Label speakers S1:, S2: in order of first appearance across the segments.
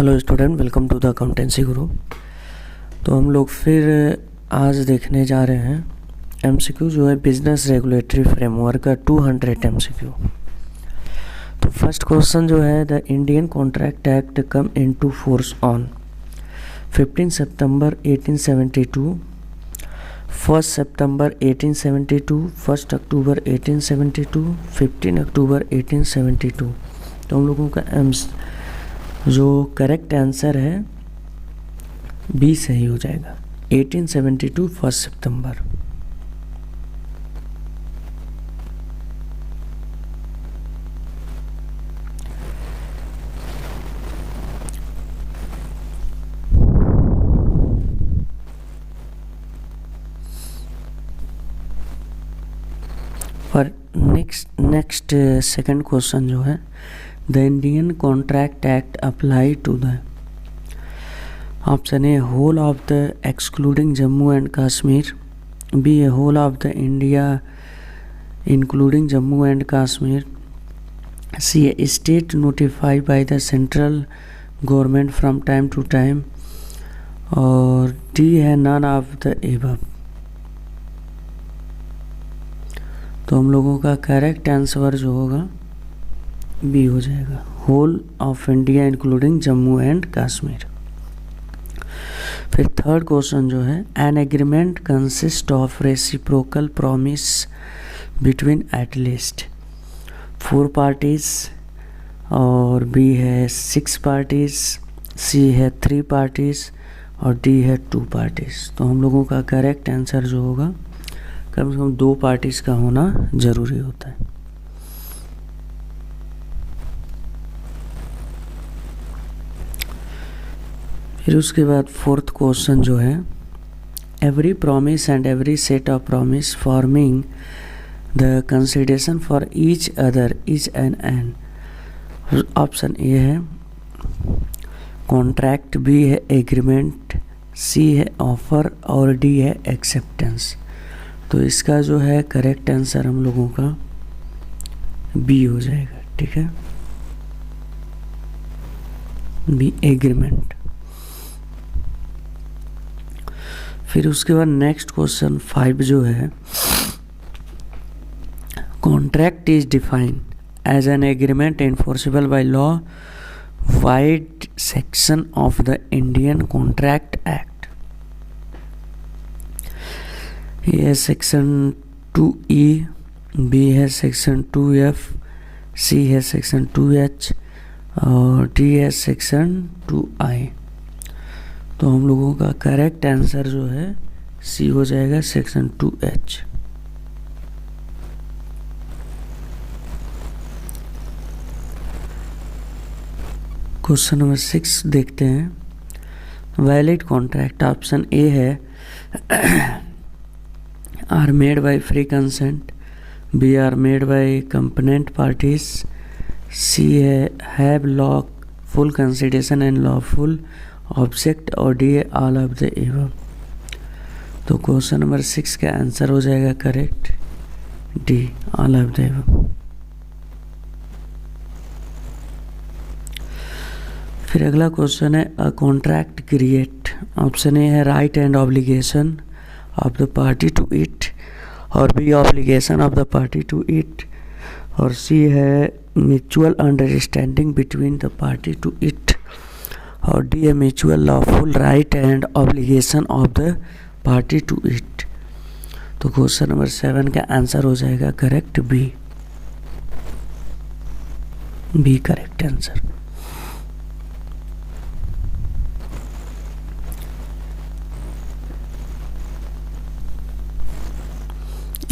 S1: Hello student, welcome to the accountancy Guru. तो हम लोग फिर आज देखने जा रहे हैं एमसीक्यू जो है बिजनेस रेगुलेटरी फ्रेमवर्क का 200 एमसीक्यू। तो फर्स्ट क्वेश्चन जो है, the Indian contract act come into force on 15 सितंबर 1872, 1 सितंबर 1872, 1 अक्टूबर 1872, 15 अक्टूबर 1872। तो हम लोगों का जो करेक्ट आंसर है बी सही हो जाएगा, 1872 1 सितंबर। पर नेक्स्ट सेकंड क्वेश्चन जो है, the Indian contract act apply to the option A whole of the excluding Jammu and Kashmir, B a whole of the India including Jammu and Kashmir, C a state notified by the central government from time to time, और D है none of the above. तो हम लोगों का correct answer जो होगा B हो जाएगा, whole of India including Jammu and Kashmir. फिर थर्ड क्वेश्चन जो है, an agreement consist of reciprocal promise between at least 4 parties, और बी है 6 पार्टीज, सी है 3 पार्टीज, और डी है 2 पार्टीज। तो हम लोगों का करेक्ट आंसर जो होगा, कम से कम 2 पार्टीज का होना जरूरी होता है। फिर उसके बाद फोर्थ क्वेश्चन जो है, every promise and every set of promise forming the consideration for each other is an option A है कॉन्ट्रैक्ट, बी है एग्रीमेंट, सी है ऑफर, और डी है एक्सेप्टेंस। तो इसका जो है करेक्ट आंसर हम लोगों का बी हो जाएगा, ठीक है, बी एग्रीमेंट। फिर उसके बाद नेक्स्ट क्वेश्चन 5 जो है, contract is defined as an agreement enforceable by law, vide section of the Indian contract act. ये है सेक्शन 2E, बी है सेक्शन 2F, सी है सेक्शन 2H, और डी है सेक्शन 2I। तो हम लोगों का करेक्ट आंसर जो है सी हो जाएगा, सेक्शन 2H। क्वेश्चन नंबर 6 देखते हैं, वैलिड कॉन्ट्रैक्ट ऑप्शन ए है are made by free consent, B are made by component parties, C है have lawful consideration and lawful object, और डी है ऑल ऑफ द एबव। तो question number 6 का answer हो जाएगा correct D, all of the above. फिर अगला question है, a contract create, option A है right and obligation of the party to it, और B obligation of the party to it, और सी है mutual understanding between the party to it, और D a mutual lawful right and obligation of the party to it. तो question number 7 का answer हो जाएगा correct B, B correct answer.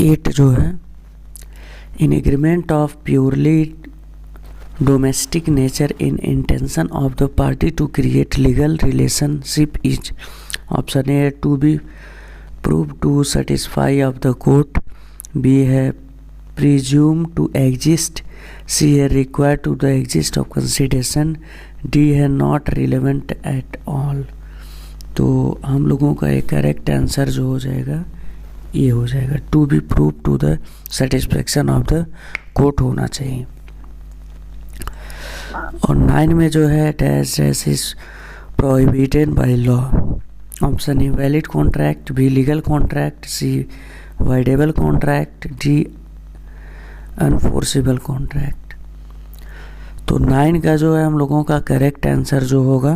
S1: Eight जो है, in agreement of purely domestic nature in intention of the party to create legal relationship is, option A to be prove to satisfy of the court, B है presume to exist, C है require to the exist of consideration, D है not relevant at all. तो हम लोगों का एक correct answer जो हो जाएगा ये हो जाएगा, to be prove to the satisfaction of the court होना चाहिए। और 9 में जो है dash is prohibited by law. Option A valid contract, B legal contract, C voidable contract, D unenforceable contract. तो 9 का जो है हम लोगों का करेक्ट आंसर जो होगा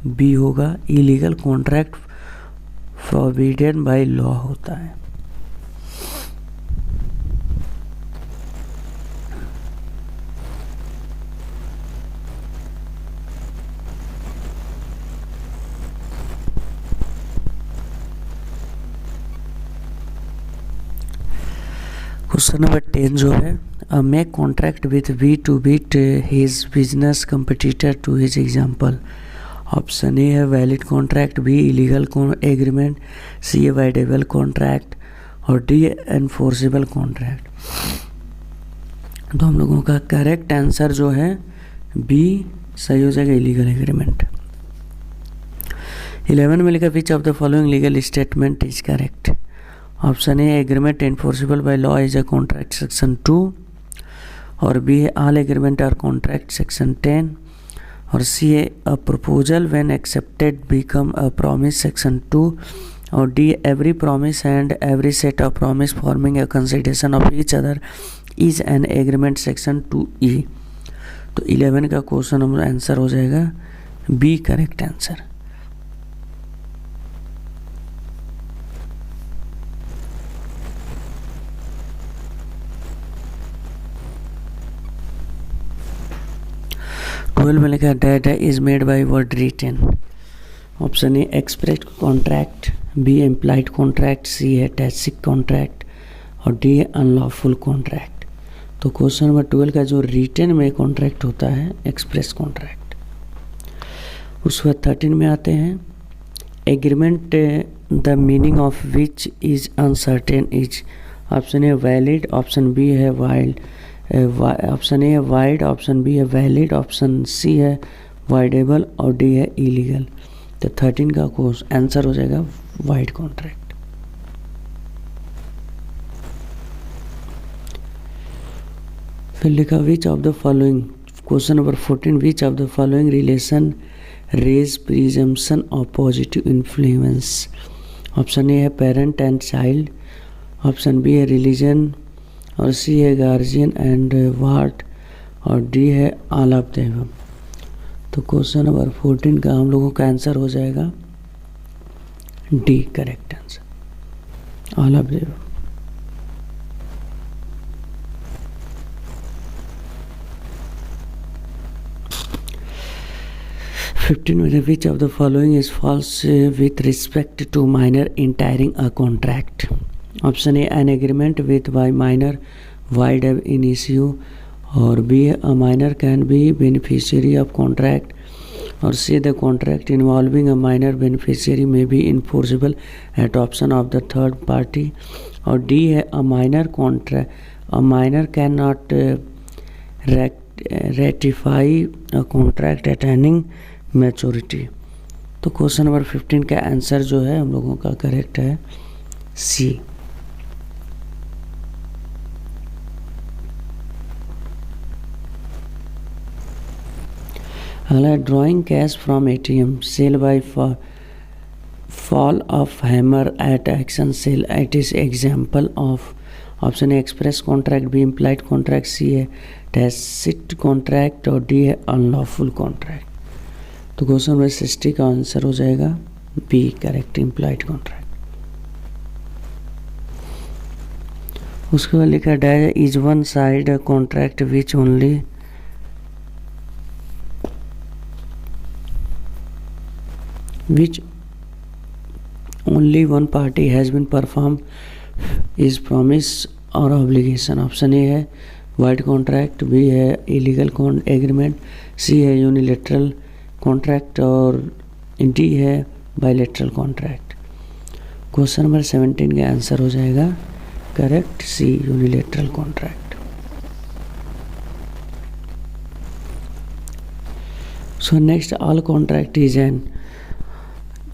S1: बी होगा, illegal contract forbidden by law होता है। क्वेश्चन नंबर 10 जो है make contract with B to beat his business competitor to his example. Option A है valid contract, B illegal agreement, C a voidable contract और D enforceable contract. तो हम लोगों का करेक्ट आंसर जो है बी सही हो जाएगा, इलीगल एग्रीमेंट। 11 में लिखा which of the following legal statement is correct. Option A agreement enforceable by law is a contract section 2 और बी है all agreement are contract section 10 और सी है a proposal when accepted become a promise section 2 और D every promise and every set of promise forming a consideration of each other is an agreement section 2E। तो 11 का question हमारा answer हो जाएगा B correct answer. में लिखा data is made by word written. Option A express contract, B implied contract, C है tacit contract और D है अनलॉफुल कॉन्ट्रैक्ट। तो क्वेश्चन नंबर 12 का जो रिटन में कॉन्ट्रैक्ट होता है एक्सप्रेस कॉन्ट्रैक्ट। उसके बाद 13 में आते हैं agreement the meaning of which is uncertain is. Option A valid, option B है वाइल्ड, ऑप्शन ए है वाइड, ऑप्शन बी है वैलिड, ऑप्शन सी है वाइडेबल और डी है इलीगल। तो 13 का कोर्स आंसर हो जाएगा वाइड कॉन्ट्रैक्ट। फिर लिखा which of the following, question number 14 which of the following relation raise presumption of positive influence. Option A है parent and child, option B है रिलीजन और सी है गार्जियन एंड वार्ड और D है all of the above. तो question number 14 का हम लोगों का आंसर हो जाएगा D correct answer, all of the above. में which of the following is false with respect to minor entering a contract. Option A an agreement with by minor void ab initio और B a minor can be beneficiary of contract और C the contract involving a minor beneficiary may be enforceable at option of the third party और D है a minor contract a minor can not ratify a contract attaining maturity. तो question number 15 का answer जो है हम लोगों का correct है सी। अगला drawing cash from ATM sale by fall of hammer at action sale it is example of. Option A express contract, B implied contract, C है टैसिट कॉन्ट्रैक्ट और डी है अनलॉफुल कॉन्ट्रैक्ट। तो question number 60 का answer हो जाएगा B correct implied contract. उसके बाद लिखा है is one side contract which only one party has been performed is promise or obligation। Option A है वाइड कॉन्ट्रैक्ट, बी है इलीगल एग्रीमेंट, सी है यूनिलेटरल कॉन्ट्रैक्ट और डी है बायलेटरल कॉन्ट्रैक्ट। क्वेश्चन नंबर 17 का आंसर हो जाएगा correct C unilateral contract. So next all contract is an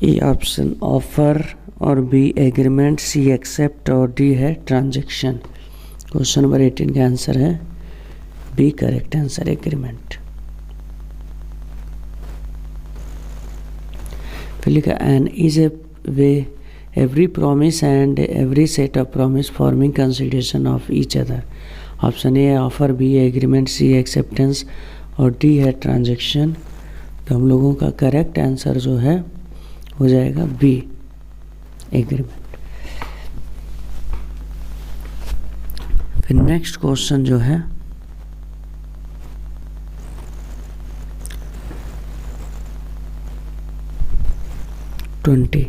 S1: A option offer और B agreement, C accept और D है ट्रांजैक्शन। क्वेश्चन नंबर 18 का आंसर है बी करेक्ट आंसर एग्रीमेंट। फिर लिखा an is a way every promise and every set of promise forming consideration of each other. Option A offer, B agreement, C acceptance और D है transaction. तो हम लोगों का करेक्ट आंसर जो है हो जाएगा बी एग्रीमेंट। फिर नेक्स्ट क्वेश्चन जो है 20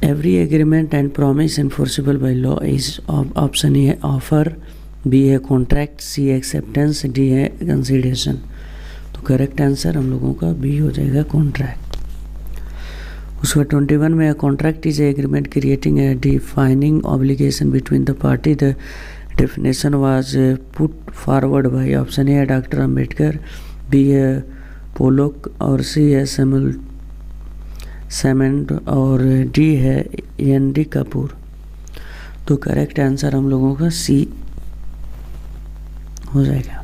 S1: every agreement and promise enforceable by law is option A offer, B है contract, C acceptance, D है consideration। तो करेक्ट आंसर हम लोगों का बी हो जाएगा कॉन्ट्रैक्ट। उसके बाद 21 में contract is agreement creating a defining obligation between the party. The definition was put forward by option A doctor Ambedkar, B है पोलोक और सी है सेमेंट और डी है एन.डी. कपूर। तो करेक्ट आंसर हम लोगों का सी हो जाएगा।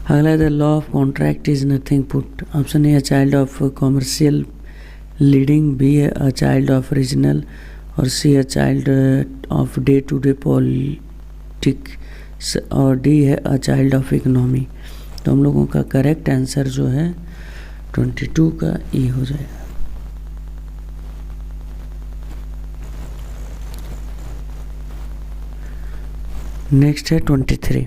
S1: अगला the law of contract is nothing put. Option A child of commercial leading, B है अ चाइल्ड ऑफ रीजनल और सी है child of day to day politics और डी है अ चाइल्ड ऑफ इकोनॉमी। तो हम लोगों का करेक्ट आंसर जो है 22 का ई हो जाएगा। नेक्स्ट है 23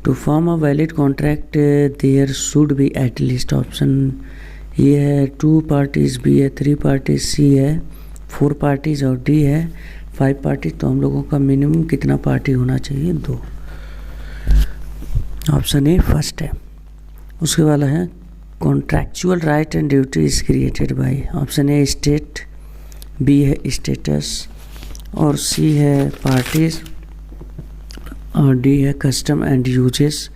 S1: to form a valid contract there should be at least. Option ये है 2 पार्टीज, बी है 3 पार्टीज, सी है 4 पार्टीज और डी है 5 पार्टीज। तो हम लोगों का मिनिमम कितना पार्टी होना चाहिए? 2। ऑप्शन ए फर्स्ट है। उसके वाला है contractual right and duty is created by. Option A state, B है स्टेटस और सी है पार्टीज और डी है कस्टम एंड यूजेस।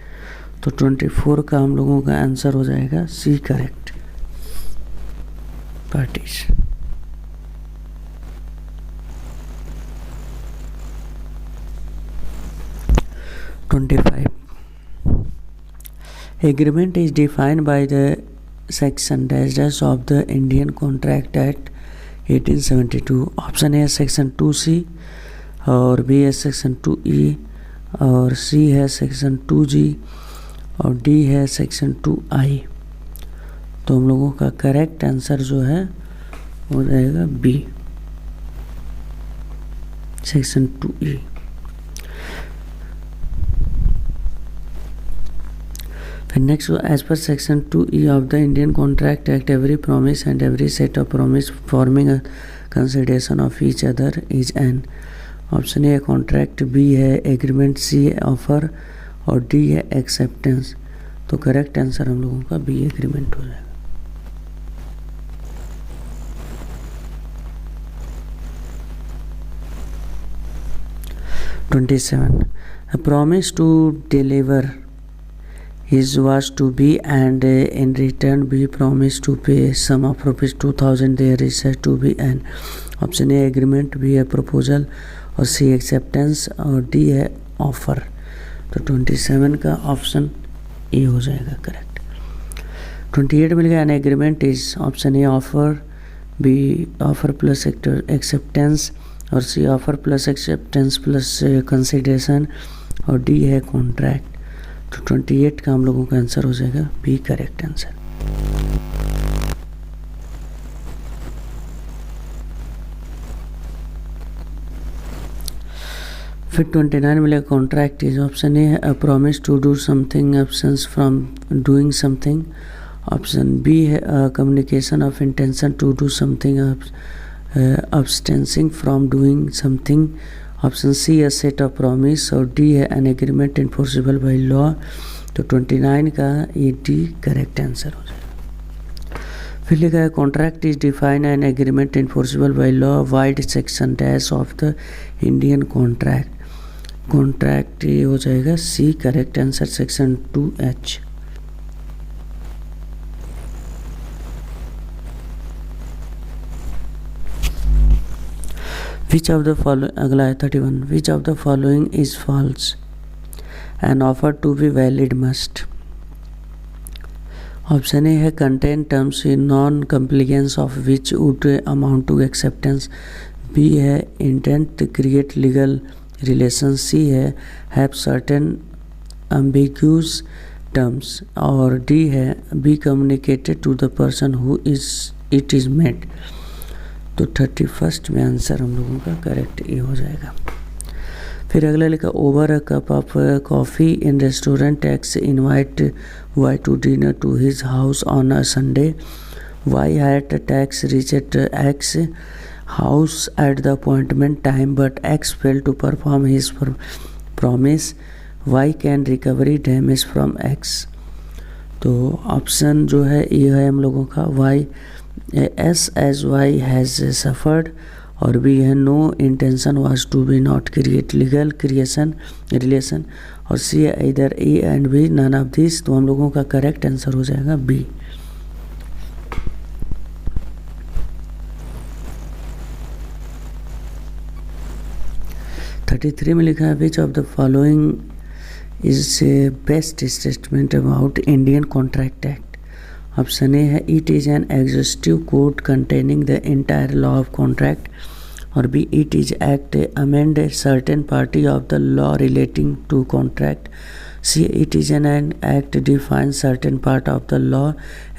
S1: तो 24 का हम लोगों का आंसर हो जाएगा C correct, parties. Agreement is defined by the section dash of the Indian Contract Act 1872। Option A section 2C और बी है सेक्शन 2E और सी है सेक्शन 2G और डी है सेक्शन 2I। तो हम लोगों का करेक्ट आंसर जो है हो जाएगा B section 2E। Next, as per section 2E of the Indian Contract Act, every promise and every set of promise forming a consideration of each other is an। Option A contract, B है agreement, C है offer और D है acceptance. तो correct answer हम लोगों का B agreement हो जाएगा। A promise to deliver his was to be and in return be promised to pay sum of rupees 2000 there is said to be an। Option A agreement, B है proposal और C acceptance और D है offer. तो 27 का option A हो जाएगा correct. 28 मिल गया an agreement is. Option A offer, B offer plus acceptance और C offer plus acceptance plus consideration और डी है कॉन्ट्रैक्ट। तो 28 का हम लोगों का आंसर हो जाएगा बी करेक्ट आंसर। फिर 29 मिलेगा कॉन्ट्रैक्ट इज। ऑप्शन ए है a promise to do something absence from doing something. Option B है a communication of intention to do something abstaining from doing something. Option C है set of promise और D है an agreement enforceable by law. तो 29 का ये D correct answer हो जाएगा। फिर लिखा है contract is define an agreement enforceable by law vide section dash of the Indian contract. Contract ये हो जाएगा C correct answer section 2H। Which of the following, अगला है 31, which of the following is false? An offer to be valid must option A है contain terms in non compliance of which would amount to acceptance, B है intent create legal relation, C है have certain ambiguous terms, और D है B communicated to the person who is it is made. तो 31 में answer हम लोगों का correct ये हो जाएगा। फिर अगला लिखा over a cup of coffee in restaurant X invite Y to dinner to his house on a Sunday, Y had tax reached X house at the appointment time but X fail to perform his promise, Y can recovery damage from X. तो option जो है ये है हम लोगों का Y yes as Y has suffered, और B है no intention was to be not create legal creation relation, और सी है either A and B none of this. तो हम लोगों का करेक्ट आंसर हो जाएगा बी। थर्टी में लिखा है which of the following is best statement about Indian contract act. Option A है it is an exhaustive code containing the entire law of contract, और B it is act amend certain party of the law relating to contract, C it is an act define certain part of the law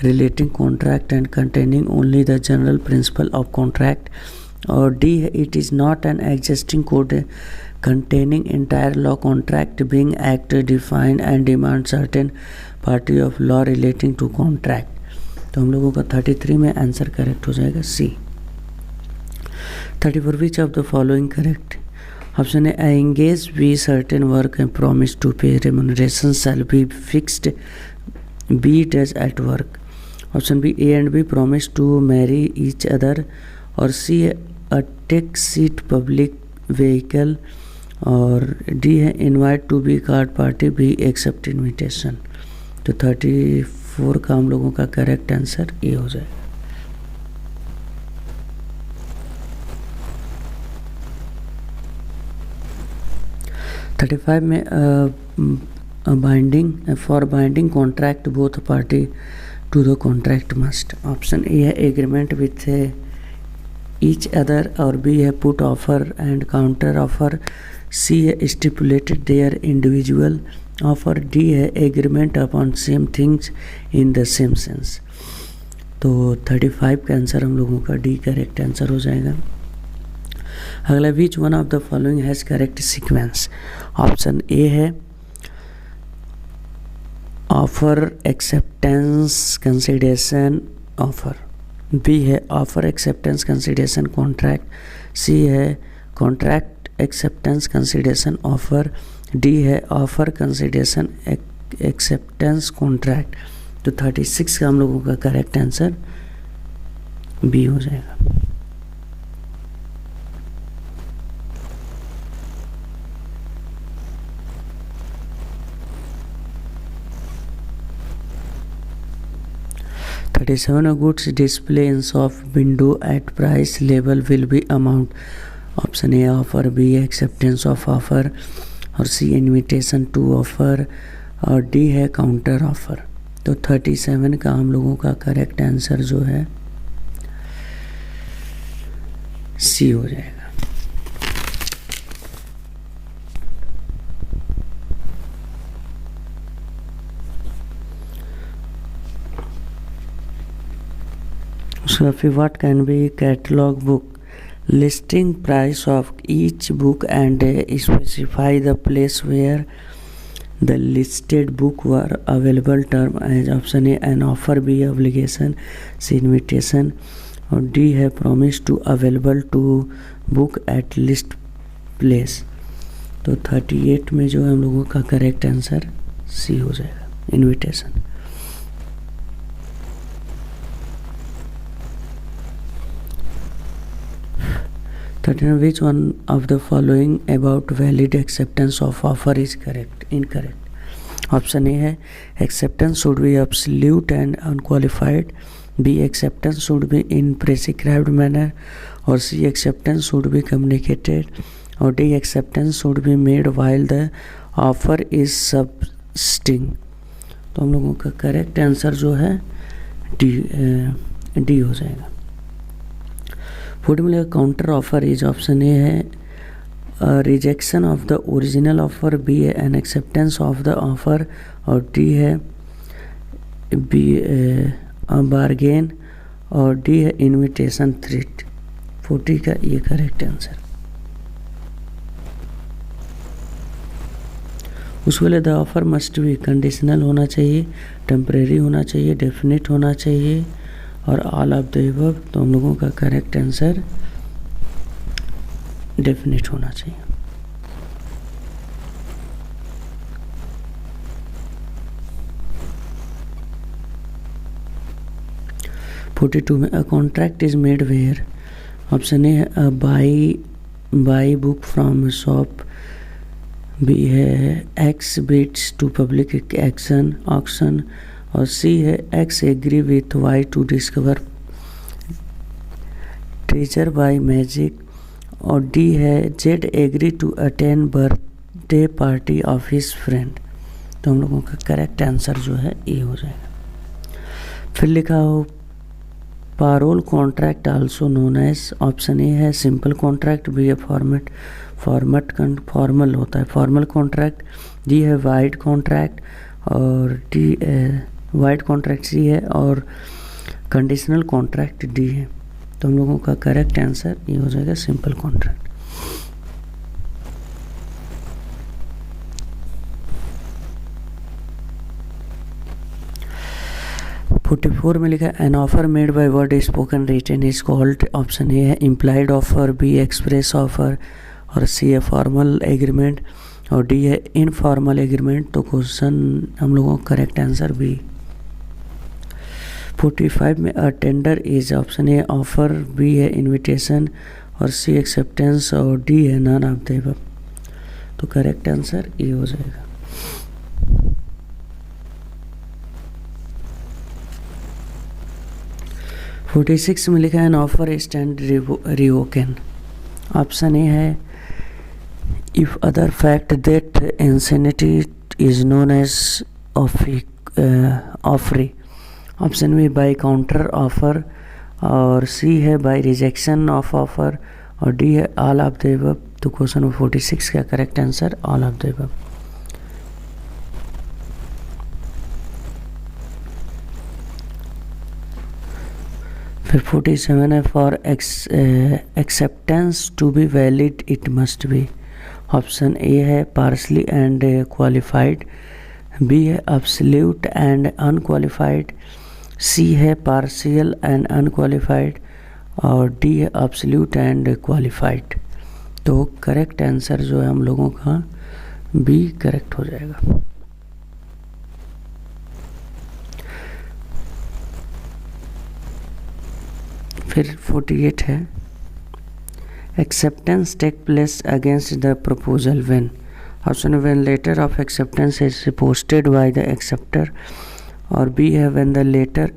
S1: relating contract and containing only the general principle of contract, और D है it is not an existing code containing entire law contract being act define and demand certain party of law relating to contract। तो हम लोगों का 33 में answer correct हो जाएगा C. 34 which of the following correct. Option A I engage we certain work and promise to pay remuneration shall be fixed, B does at work, option B A and B promise to marry each other, और C A take seat public vehicle, और D है invite to B card party B accept invitation. तो 34 का हम लोगों का correct answer ये हो जाएगा। थर्टी फाइव में binding for binding contract both party to the contract must, option A है एग्रीमेंट विथ ईच अदर, और बी है put offer and counter offer, C है stipulated their individual offer, D है agreement upon same things in the same sense. तो 35 का answer हम लोगों का डी करेक्ट आंसर हो जाएगा। अगला which one of the following has correct sequence. Option A है offer acceptance consideration offer, B है offer acceptance consideration contract, C है contract acceptance consideration offer, D है ऑफर कंसिडरेशन एक्सेप्टेंस कॉन्ट्रैक्ट। तो 36 का हम लोगों का करेक्ट आंसर बी हो जाएगा। A goods display in shop window at price label will be amount, option A offer, B acceptance of offer, और C invitation to offer, और डी है काउंटर ऑफर। तो 37 का हम लोगों का करेक्ट आंसर जो है सी हो जाएगा। So what can be catalog book, listing price of each book and specify the place where the listed book were available, term as option A an offer, B obligation, C invitation, और D है promise to available to book at list place। तो 38 में जो है हम लोगों का correct answer C हो जाएगा, invitation. Which one of the following about valid acceptance of offer is correct? Incorrect। Option A है acceptance should be absolute and unqualified, B acceptance should be in prescribed manner, और C acceptance should be communicated, और D acceptance should be made while the offer is subsisting। तो हम लोगों का correct answer जो है D हो जाएगा। 40 मिलेगा counter offer is, option A है rejection of the original offer, B है an acceptance of the offer, और डी है बी बार्गेन, और डी है इनविटेशन थ्रेट। 40 का ये करेक्ट आंसर। उस वेले the offer must be conditional होना चाहिए, टेम्परेरी होना चाहिए, डेफिनेट होना चाहिए, और ऑल ऑफ द अबव। तो हम लोगों का करेक्ट आंसर डेफिनेट होना चाहिए। (42) में a contract is made where, option A है buy book from shop, B है X bids to public auction, और सी है X agree with Y to discover treasure by magic, और डी है Z agree to attend birthday party of his friend. तो हम लोगों का करेक्ट आंसर जो है ए हो जाएगा। फिर लिखा हो parol contract also known as, option A है सिंपल कॉन्ट्रैक्ट, बी है फॉर्मल होता है फॉर्मल कॉन्ट्रैक्ट, डी है वाइड कॉन्ट्रैक्ट, और डी वाइड कॉन्ट्रैक्ट सी है, और कंडीशनल कॉन्ट्रैक्ट डी है। तो हम लोगों का करेक्ट आंसर ये हो जाएगा सिंपल कॉन्ट्रैक्ट। (44) में लिखा an offer made by word spoken written is called, option A है implied offer, B express offer, और सी है फॉर्मल एग्रीमेंट, और डी है इनफॉर्मल एग्रीमेंट। तो क्वेश्चन हम लोगों का करेक्ट आंसर बी। 45 में a tender is, option A offer, B है इनविटेशन, और सी एक्सेप्टेंस, और डी है नन ऑफ द अबव। तो करेक्ट आंसर ए हो जाएगा। (46) में लिखा है an offer stand revoken, option A है if other fact that insanity is known as offeree, option B by counter offer, और सी है बाय रिजेक्शन ऑफ ऑफर, और डी है ऑल ऑफ द अबव। तो क्वेश्चन नंबर 46 का correct answer all of the above. फिर 47 है for acceptance to be valid it must be, option A है partially and qualified, B है absolute and unqualified, C है partial and unqualified, और D है absolute and qualified. तो correct answer जो है हम लोगों का बी करेक्ट हो जाएगा। फिर 48 है acceptance take place against the proposal when, option when letter of acceptance is posted by the acceptor, और बी है when the letter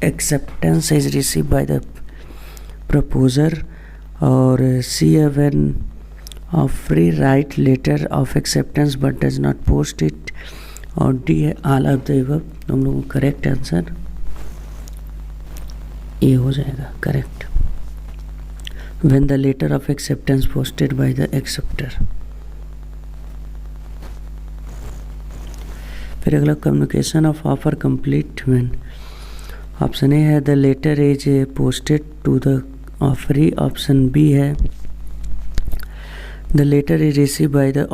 S1: acceptance is receive by the proposer, और सी है when offeree write letter of acceptance but does not post it, और D है all of the above. हम लोगों का correct answer A हो जाएगा correct, when the letter of acceptance posted by the acceptor। फिर अगला communication of offer complete when, option A है the letter is posted to the offeree, option B है the letter is receive by the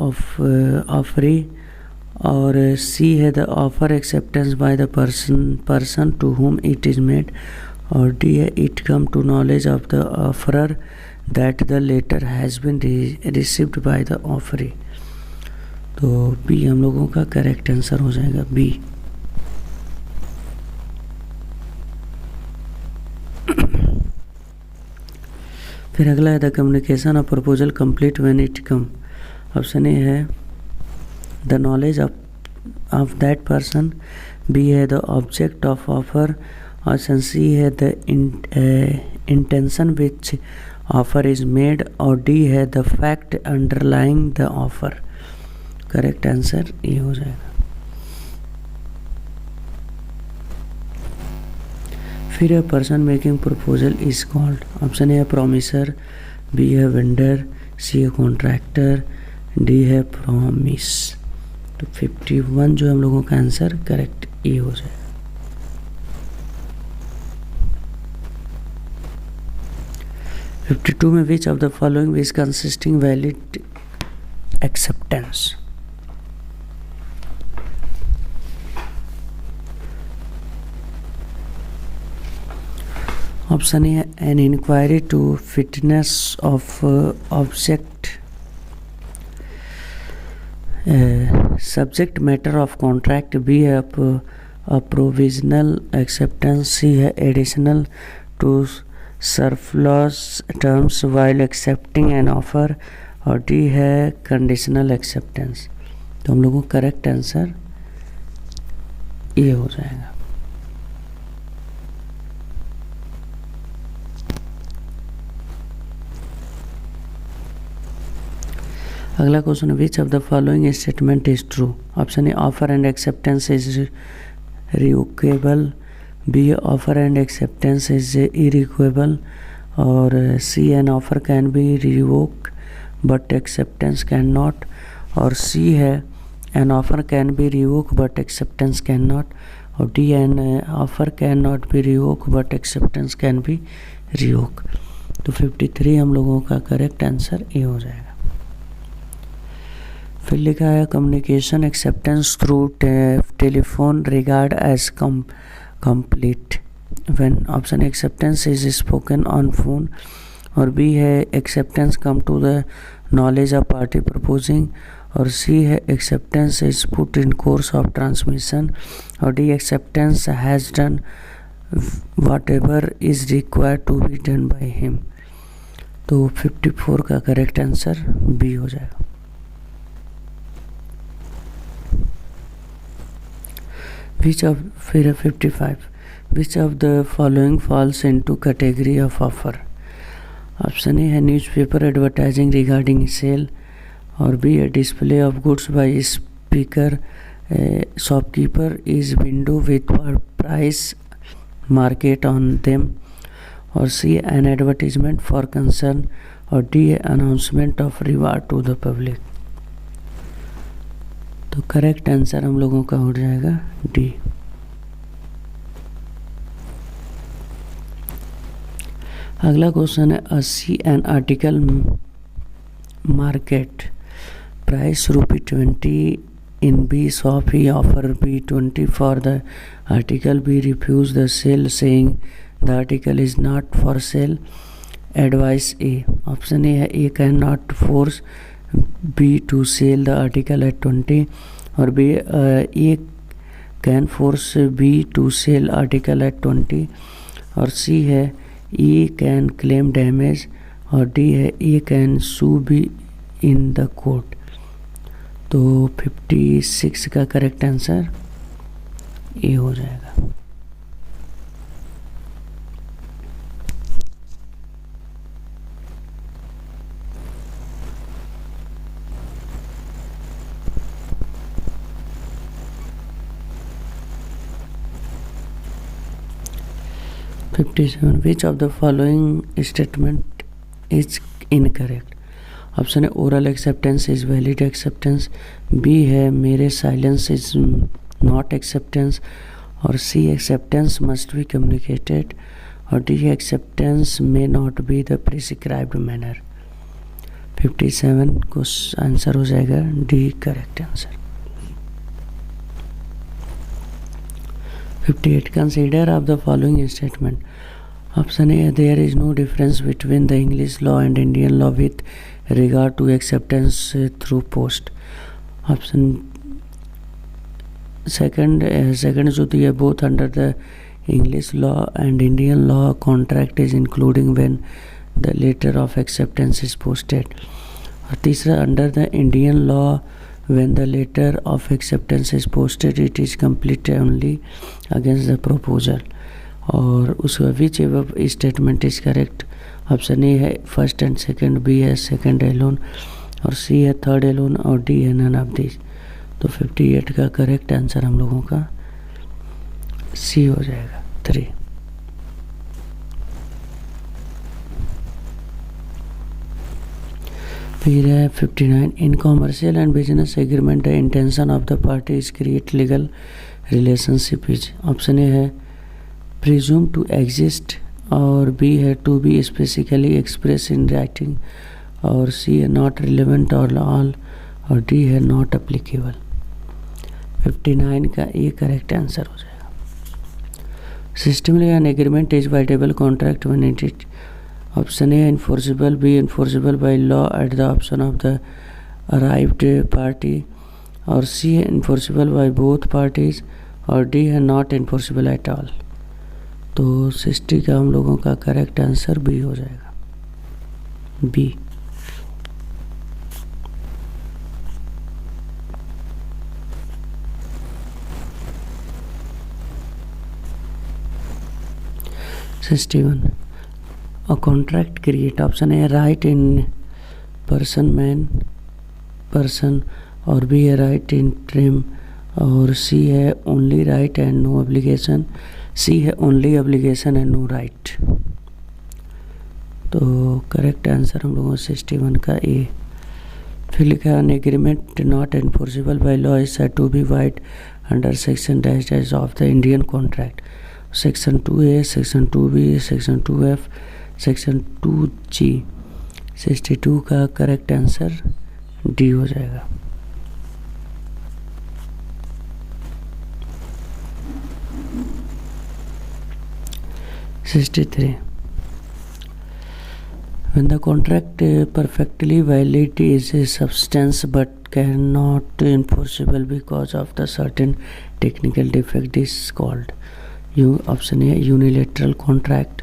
S1: offeree, और C है the offer acceptance by the person to whom it is made, और D है it come to knowledge of the offeror that the letter has been received by the offeree. तो B हम लोगों का correct answer हो जाएगा B. फिर अगला है the communication of proposal complete when it come, option A है the knowledge of that person, B है the object of offer, option C है the intention which offer is made, और D है the fact underlying the offer. Correct answer ये हो जाएगा। फिर है person making proposal is called, option A है प्रोमिसर, बी है वेंडर, सी है कॉन्ट्रैक्टर, डी है प्रॉमिस। तो 51 जो हम लोगों का आंसर करेक्ट ए हो जाएगा। फिफ्टी में which of the following is consisting valid acceptance. Option A an inquiry to fitness of object subject matter of contract, B है प्रोविजनल एक्सेप्टेंस, सी है additional to surplus terms while accepting an offer, और D है conditional acceptance. तो हम लोगों को correct answer ये हो जाएगा। अगला question, which of the following statement is true. Option A offer and acceptance is revocable, B offer and acceptance is irrevocable, और C an offer can be revoke but acceptance can not, और C है an offer can be revoke but acceptance can not, और D an offer can not be revoke but acceptance can be revoke. तो 53 हम लोगों का correct answer A हो जाएगा। फिर लिखा है communication acceptance through telephone regard as complete when, option acceptance is spoken on phone, और बी है acceptance come to the knowledge of party proposing, और सी है acceptance is put in course of transmission, और D acceptance has done whatever is required to be done by him. तो 54 का correct answer B हो जाएगा। Which of, फिर 55, which of the following falls into category of offer। Option A है newspaper advertising regarding sale, और B है display of goods by speaker shopkeeper is window with price market on them, और C an advertisement for concern, और D है announcement of reward to the public. तो correct answer हम लोगों का हो जाएगा डी। अगला क्वेश्चन है 80 an article market price ₹20 in B shop he offer B20 for the article, B refuse the sale saying the article is not for sale, advise A. Option A है A can not force B to sell the article at 20, और B A can force B to sell article at 20, और C है E can claim damage, और D है A can sue B in the court। तो 56 का correct answer A हो जाएगा। Which of the following statement is incorrect। Option है oral acceptance is valid acceptance, B है mere silence is not acceptance, और C acceptance must be communicated, और D acceptance may not be the prescribed manner. 57 को answer हो जाएगा D correct answer. 58 consider of the following statement। ऑप्शन ए there is no difference between the English law and Indian law with regard to acceptance through post। Option second जो दिया both under the English law and Indian law contract is including when the letter of acceptance is posted। और तीसरा under the Indian law when the letter of acceptance is posted it is complete only against the proposer। और उसका विच एव statement is correct. Option A है first and second, B है second Elon, और C है third Elon, और D है none of this. तो 58 का करेक्ट आंसर हम लोगों का सी हो जाएगा 3। फिर है 59, in commercial and business agreement the intention of the party is create legal relationship is. Option A है प्रिज्यूम टू एग्जिस्ट, और बी है to be specifically express in writing, और सी है नॉट रिलेवेंट और ऑल, और D है not applicable. 59 का ये करेक्ट आंसर हो जाएगा। सिस्टमली an agreement is voidable contract when it is. Option A enforceable, B enforceable by law at the option of the arrived party, और सी है इन्फोर्सिबल बाय बोथ पार्टीज, और D है not enforceable eight all. तो 60 का हम लोगों का correct answer B हो जाएगा, B. A contract create, option A right in person man person, और B है right in term, और C है only right and no obligation, C है only obligation and no right। तो करेक्ट आंसर हम लोगों 61 का ए। फिर लिखा an agreement not enforceable by law is said to be void under section dash dash of the Indian contract, section 2A, section 2B, section 2F, section 2G। 62 का correct answer D हो जाएगा। When the contract perfectly valid is a substance but cannot enforceable because of the certain technical defect is called। Option A unilateral contract,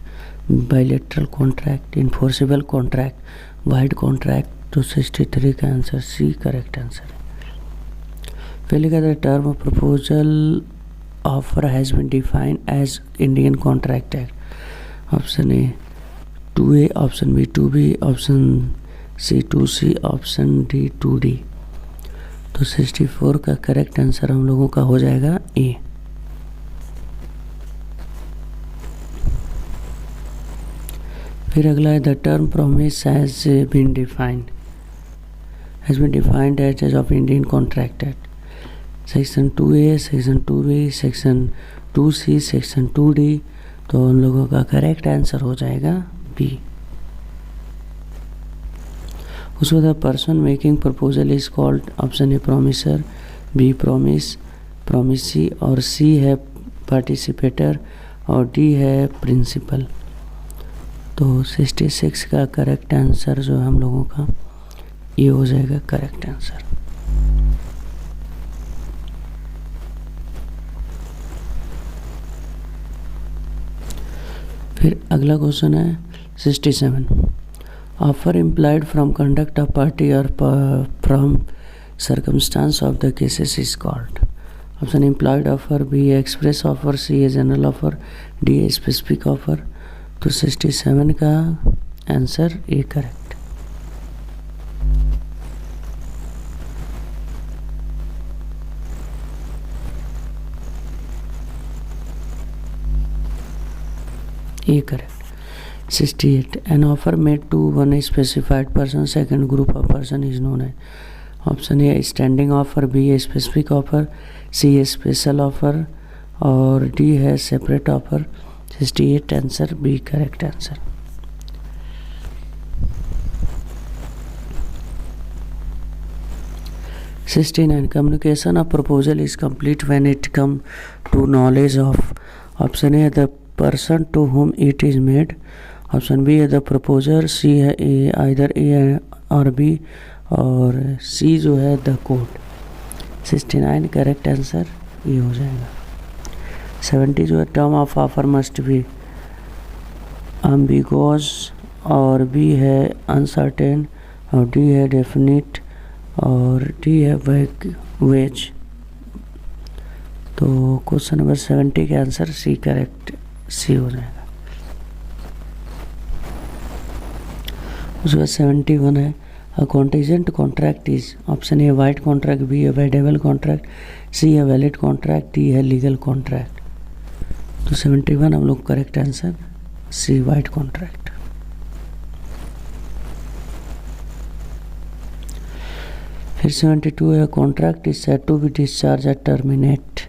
S1: bilateral contract, enforceable contract, wide contract. तो 63 का answer C correct answer है। फिर लिखा the term proposal offer has been defined as Indian contract act. Option A 2A, option B 2B, option C 2C, option D 2D। तो 64 का correct answer हम लोगों का हो जाएगा ए। फिर अगला है the term promise has been defined as of Indian contract act. Section 2A, section 2B, section 2C, section 2D। तो उन लोगों का करेक्ट आंसर हो जाएगा बी। उसके बाद person making proposal is called, option A promisor, B promisee, और C है पार्टिसिपेटर, और डी है प्रिंसिपल। तो 66 का करेक्ट आंसर जो है हम लोगों का ये हो जाएगा करेक्ट आंसर। फिर अगला क्वेश्चन है 67, offer implied from conduct of party और from circumstance of the cases is called. Option implied offer, B express offer, C a general offer, D a specific offer. तो 67 का answer A correct. A correct. 68, an offer made to one specified person second group of person is known है। Option A standing offer, B a specific offer, C a special offer, और D है separate offer. 68 answer B correct answer. Communication of proposal is complete when it come to knowledge of, option A the person to whom it is made, option B है the proposer, C है either A और B, और C जो है the court। 69 correct answer ये हो जाएगा। 70 जो है term of offer must B ambiguous, और बी है अनसर्टेन, और डी है डेफिनिट, और डी है वेज। तो क्वेश्चन नंबर 70 के आंसर सी करेक्ट सी हो जाएगा। उसके बाद 71 है a contingent contract is, option A void contract, B है वेडेबल कॉन्ट्रैक्ट, सी है वैलिड कॉन्ट्रैक्ट, डी है लीगल कॉन्ट्रैक्ट। तो 71 हम लोग correct answer C void contract. फिर 72 है contract is said to be discharge at terminate.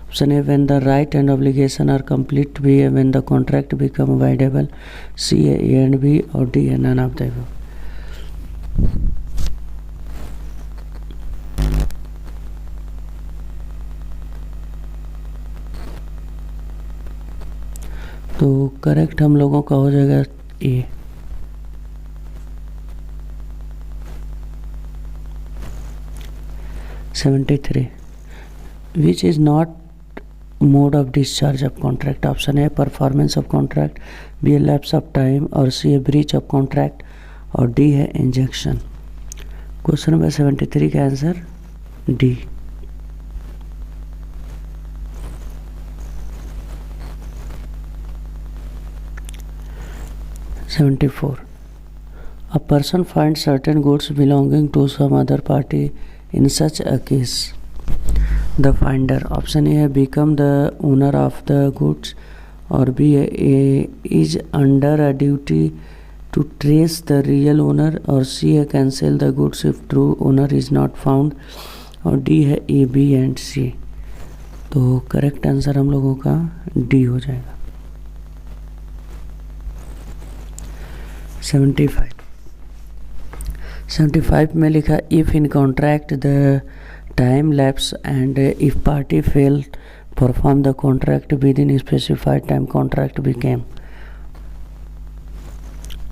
S1: Option A when the right and obligation are complete, B है when the contract become voidable, C है A and B और D है none of the above. तो correct हम लोगों का हो जाएगा ए। (73) which is not mode of discharge of contract? Option है परफॉर्मेंस ऑफ कॉन्ट्रैक्ट, बी है लैप्स ऑफ टाइम और सी है ब्रीच ऑफ कॉन्ट्रैक्ट और डी है इंजेक्शन। क्वेश्चन नंबर 73 का answer D. (74) A person finds certain goods belonging to some other party. In such a case, the finder, option A है become the owner of the goods और B है is under a duty to trace the real owner और C है cancel the goods if true owner is not found और D है A, B and C। तो correct answer हम लोगों का डी हो जाएगा। 75 में लिखा if in contract the time lapse and if party fail perform the contract with in specified time contract became.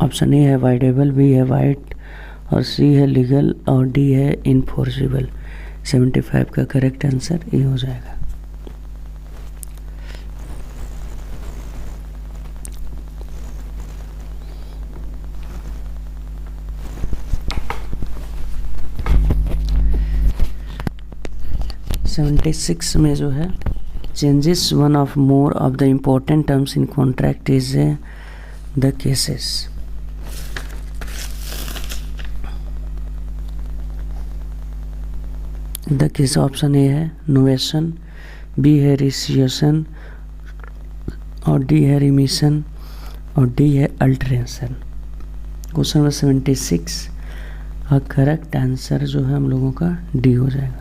S1: Option A है वाइडेबल, बी है वाइड और सी है लीगल और डी है इनफोर्सिबल। 75 का करेक्ट आंसर ए हो जाएगा। (76) में जो है changes one of more of the important terms in contract is the cases. The case option A है नोवेशन, बी है रिसिएशन और डी है रिमिशन और डी है अल्टरेशन। क्वेश्चन नंबर 76 का करेक्ट आंसर जो है हम लोगों का डी हो जाएगा।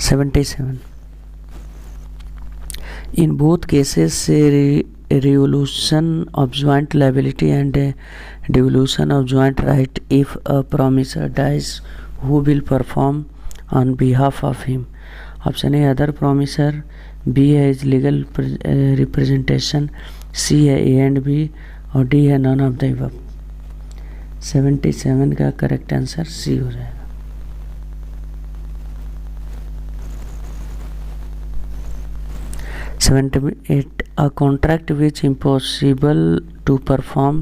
S1: 77 in both cases resolution of joint liability and devolution of joint right if a promisor dies who will perform on behalf of him। Option A other promisor, B है is legal representation, C है A and B और D है none of the above. 77 का correct answer C हो जाएगा। 78 a contract which impossible to perform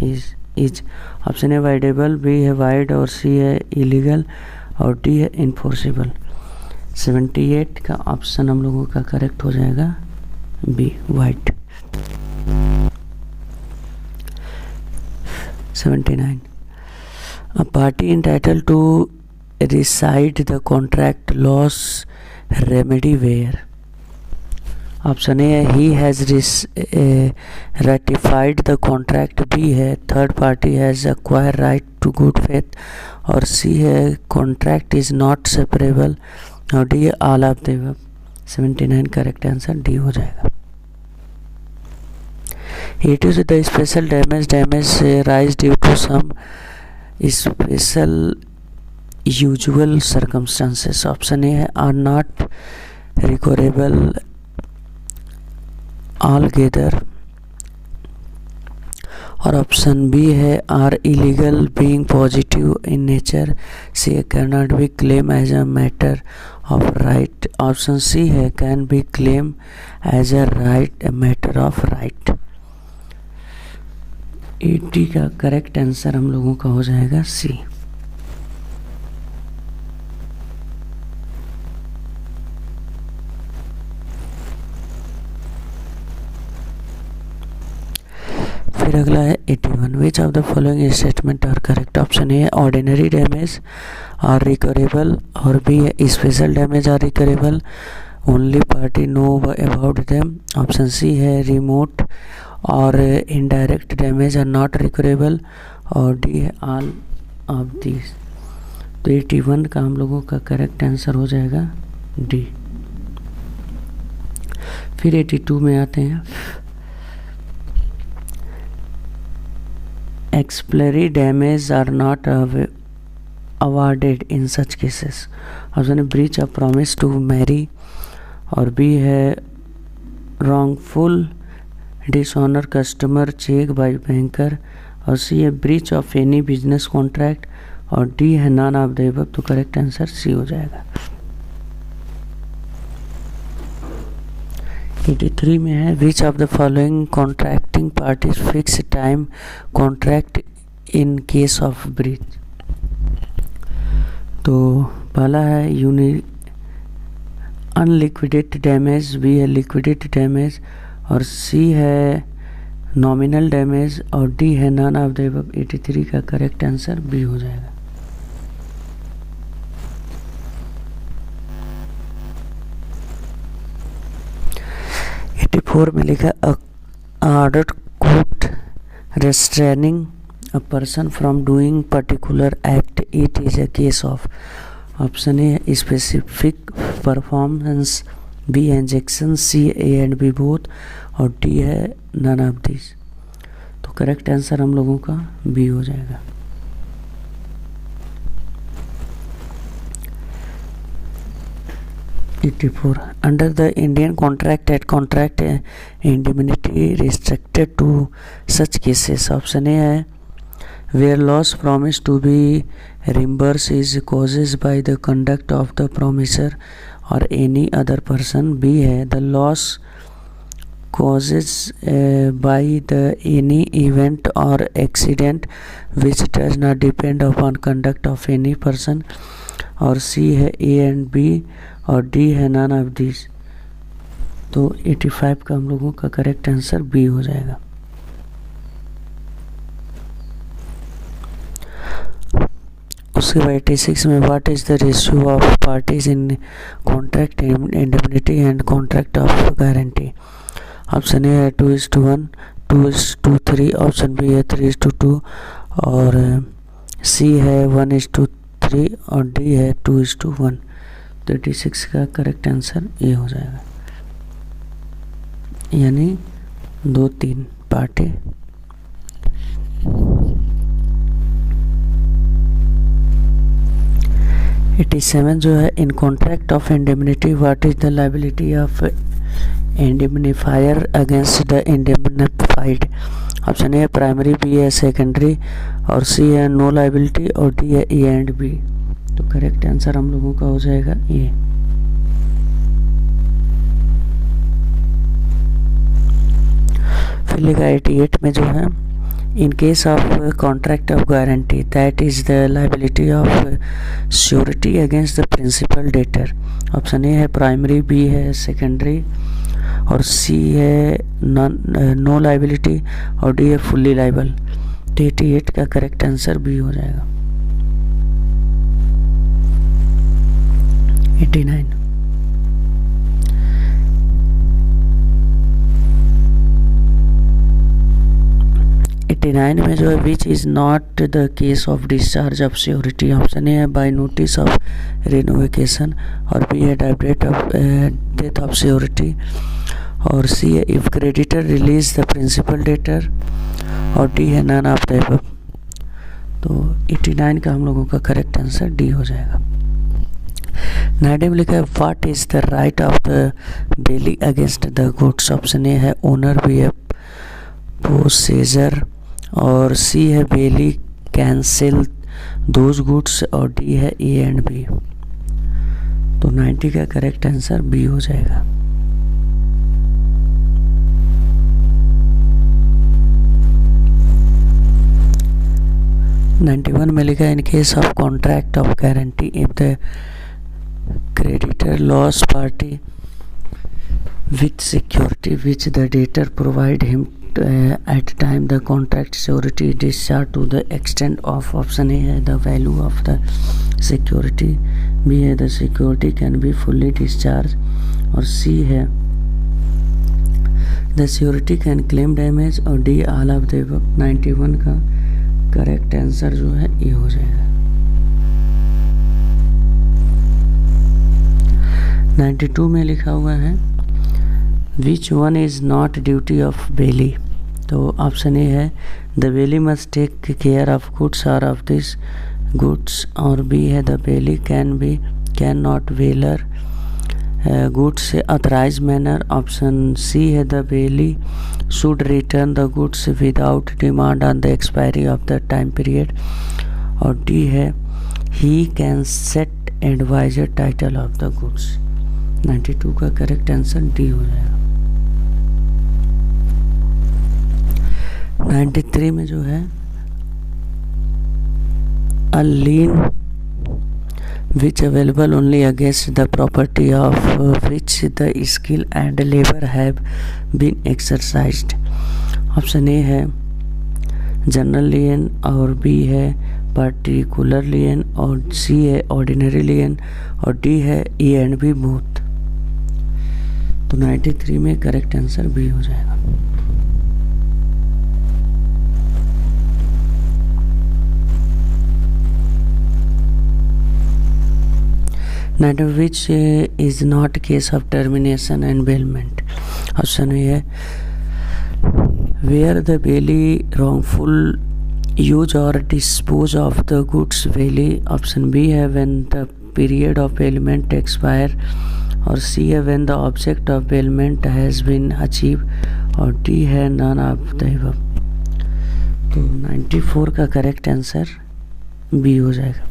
S1: is option A voidable, B है void और C है इलीगल और डी है इनफोर्सिबल। 78 का ऑप्शन हम लोगों का करेक्ट हो जाएगा B wide. 79 a party entitled to rescind the contract loss remedy where। Option A है he has ratified the contract, B है third party has acquired right to good faith और सी है contract is not separable और D है all of the above। 79 correct answer D हो जाएगा। 80 the special damage rise due to some special usual circumstances। Option A है are not recoverable altogether और option B है are illegal being positive in nature, C can not be claim as a matter of right, option C है can be claim as a right matter of right. 80 का correct answer हम लोगों का हो जाएगा सी। फिर अगला है 81 which of the following statement are correct. Option A ordinary damage are recoverable और बी है special damage are recoverable, only party know about them, option C है रिमोट और indirect damage are not recoverable और D है all of this. तो 81 का हम लोगों का करेक्ट आंसर हो जाएगा डी। फिर 82 में आते हैं। Exemplary damage are not awarded in such cases. Option A breach of promise to marry, और बी है wrongful dishonor customer cheque by banker, और सी है breach of any business contract, और डी है नॉन ऑफ द अबव। तो correct answer C हो जाएगा। 83 में है which of the following contracting parties fix time contract in case of breach. तो पहला है अनलिक्विडेट डैमेज, बी है लिक्विडेट डैमेज, और सी है नॉमिनल डैमेज, और डी है नॉन ऑफ द अबव। 83 का करेक्ट आंसर बी हो जाएगा। फोर में लिखा order court restraining a person from doing particular act, it is a case of. Option A specific performance, B injection, C A and B both, और D है none of this. तो correct answer हम लोगों का B हो जाएगा। Under the Indian Contract Act, contract indemnity restricted to such cases. Option A है where loss promised to be reimbursed is caused by the conduct of the promisor or any other person. B है the loss causes by the any event or accident which does not depend upon conduct of any person, और C है A and B, और D है none of this. तो 85 का हम लोगों का करेक्ट आंसर बी हो जाएगा। उसके बाद 86 में what is the ratio of parties in contract indemnity and contract of guarantee. Option A है 2:1, 2:3, ऑप्शन बी है 3:2, और सी है 1:3, और डी है 2:1। 36 का करेक्ट आंसर ए हो जाएगा, यानी 2-3 पार्टी। '87 जो है in contract of indemnity what is the liability of indemnifier against the indemnified. Option A primary, B है सेकेंडरी, और सी है नो लायबिलिटी, और डी है ए एंड बी। तो करेक्ट आंसर हम लोगों का हो जाएगा ए। फिर लिखा 88 में जो है in case of contract of guarantee that is the liability of surety against the principal debtor. Option A है प्राइमरी, बी है सेकेंडरी, और सी है नो लायबिलिटी, और डी है फुल्ली लायबल। 88 का करेक्ट आंसर बी हो जाएगा। 89 89 में जो है which is not the case of discharge of surety. Option A है बाय नोटिस ऑफ रिनोवेकेशन, और बी है डेथ ऑफ श्योरिटी, और सी है if creditor release the principal debtor, और डी है नन ऑफ द अबव। तो 89 का हम लोगों का करेक्ट आंसर डी हो जाएगा। 90 में लिखा है what is the right of the belly against the goods. Option A है ओनर, बी है पोसेसर, और सी है बेली कैंसिल दोज गुड्स, और डी है ए एंड बी। तो 90 का करेक्ट आंसर बी हो जाएगा। '91 में लिखा है in case of contract of guarantee if the creditor loss party with security which the debtor provide him at time the contract surety discharged to the extent of। option A है the value of the security, B है the security can be fully discharged, और C है the surety can claim damage, और D all of the above। 91 का correct answer जो है ये हो जाएगा। 92 में लिखा हुआ है which one is not duty of bailee. तो ऑप्शन ए है the bailee must take care of goods और ऑफ दिस गुड्स, और बी है द बेली कैन नॉट वेलर goods authorise manner. Option C है the bailee should return the goods without demand on the expiry of the time period, और D है he can set adviser title of the goods. 92 का correct answer D हो जाएगा। 93 में जो है a lien which available only against the property of which the skill and labor have been exercised। Option A है general लियन, और B है particular लियन, और सी है ऑर्डिनरी लियन, और डी है ए एंड बी बोथ। तो 93 में करेक्ट आंसर बी हो जाएगा। which is not case of termination and bailment। Option A है where the bailey wrongful use or dispose of the goods bailey। Option B है when the period of bailment expire, और C है when the object of bailment has been achieved, और D है none of the above। तो 94 का correct answer B हो जाएगा।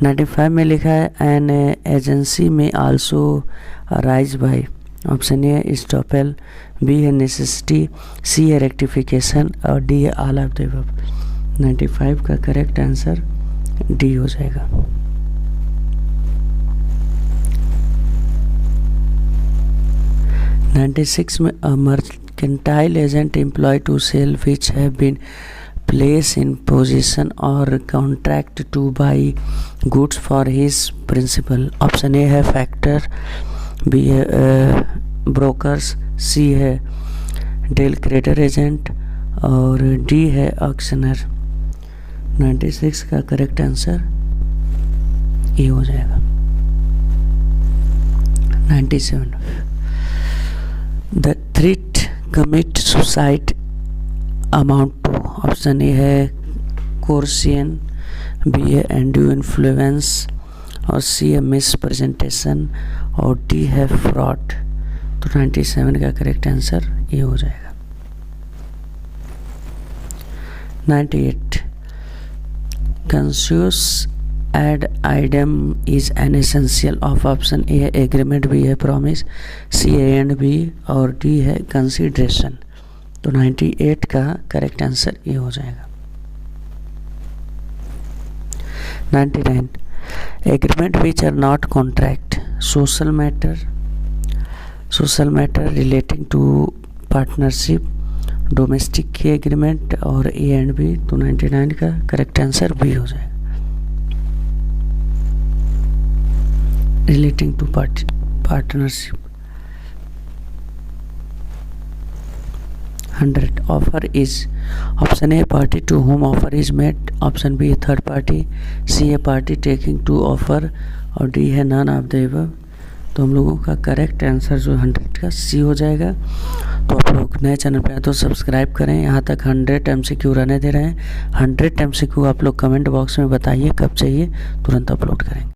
S1: 95 में लिखा है an agency may also arise by. Option A है स्टॉपेल, बी है नेसेसिटी, सी है रेक्टिफिकेशन, और डी है ऑल ऑफ द अबव। 95 का करेक्ट आंसर डी हो जाएगा। (96) में a mercantile agent employ to sell which have been place in possession or contract to buy goods for his principal। Option A है factor, B है brokers, C है del creditor agent, और D है auctioneer. 96 का correct answer ये हो जाएगा। 97 the threat commit suicide amount to. Option A है कोर्सियन, बी है एंड्यू इन्फ्लुएंस, और सी है मिस प्रेजेंटेशन, और डी है फ्रॉड। तो 97 का करेक्ट आंसर ये हो जाएगा। 98 consensus ad idem is an essential of. Option A है एग्रीमेंट, बी है प्रॉमिस, सी है एंड बी, और डी है कंसिडरेशन। तो 98 का करेक्ट आंसर ये हो जाएगा। 99 agreement which are not contract, social matter relating to partnership, domestic agreement, और ए एंड बी। तो 99 का करेक्ट आंसर बी हो जाएगा। Relating to partnership. 100 offer is. Option A party to whom offer is made, option B third party, C है party taking to offer, और D है none of the above. तो हम लोगों का करेक्ट आंसर जो 100 का सी हो जाएगा। तो आप लोग नए चैनल पे आए तो सब्सक्राइब करें। यहाँ तक 100 MCQ रहने दे रहे हैं। 100 MCQ आप लोग कमेंट बॉक्स में बताइए कब चाहिए, तुरंत अपलोड करेंगे।